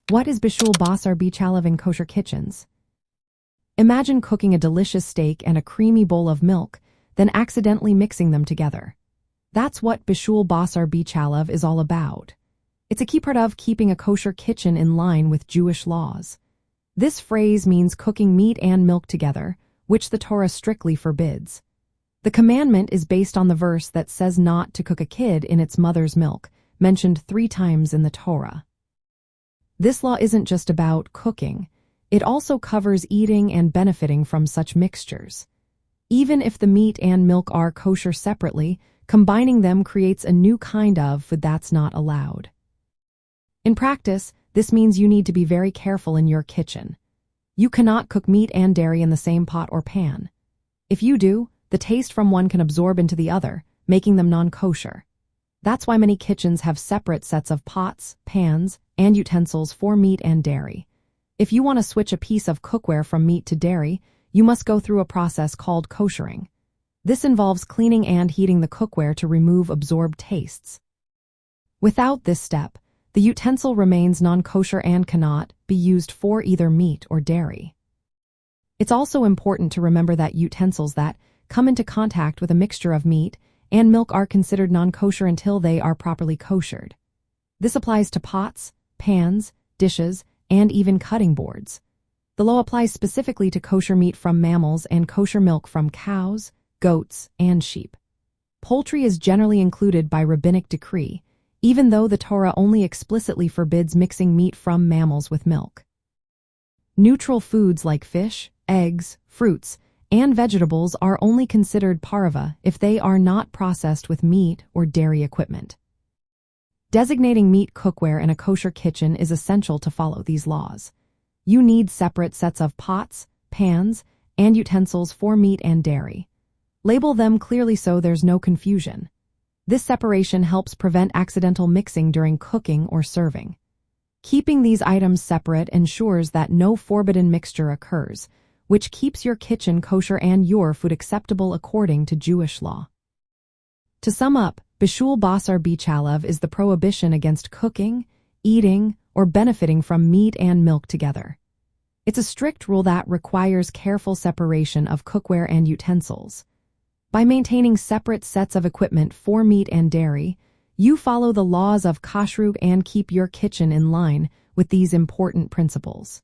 What is Bishul Basar Chalav in kosher kitchens? Imagine cooking a delicious steak and a creamy bowl of milk, then accidentally mixing them together. That's what Bishul Basar Chalav is all about. It's a key part of keeping a kosher kitchen in line with Jewish laws. This phrase means cooking meat and milk together, which the Torah strictly forbids. The commandment is based on the verse that says not to cook a kid in its mother's milk, mentioned 3 times in the Torah. This law isn't just about cooking. It also covers eating and benefiting from such mixtures. Even if the meat and milk are kosher separately, combining them creates a new kind of food that's not allowed. In practice, this means you need to be very careful in your kitchen. You cannot cook meat and dairy in the same pot or pan. If you do, the taste from one can absorb into the other, making them non-kosher. That's why many kitchens have separate sets of pots, pans, and utensils for meat and dairy. If you want to switch a piece of cookware from meat to dairy, you must go through a process called koshering. This involves cleaning and heating the cookware to remove absorbed tastes. Without this step, the utensil remains non-kosher and cannot be used for either meat or dairy. It's also important to remember that utensils that come into contact with a mixture of meat and milk are considered non-kosher until they are properly koshered. This applies to pots, pans, dishes, and even cutting boards. The law applies specifically to kosher meat from mammals and kosher milk from cows, goats, and sheep. Poultry is generally included by rabbinic decree, even though the Torah only explicitly forbids mixing meat from mammals with milk. Neutral foods like fish, eggs, fruits, and vegetables are only considered parva if they are not processed with meat or dairy equipment. Designating meat cookware in a kosher kitchen is essential to follow these laws. You need separate sets of pots, pans, and utensils for meat and dairy. Label them clearly so there's no confusion. This separation helps prevent accidental mixing during cooking or serving. Keeping these items separate ensures that no forbidden mixture occurs, which keeps your kitchen kosher and your food acceptable according to Jewish law. To sum up, Bishul Basar Chalav is the prohibition against cooking, eating, or benefiting from meat and milk together. It's a strict rule that requires careful separation of cookware and utensils. By maintaining separate sets of equipment for meat and dairy, you follow the laws of Kashrut and keep your kitchen in line with these important principles.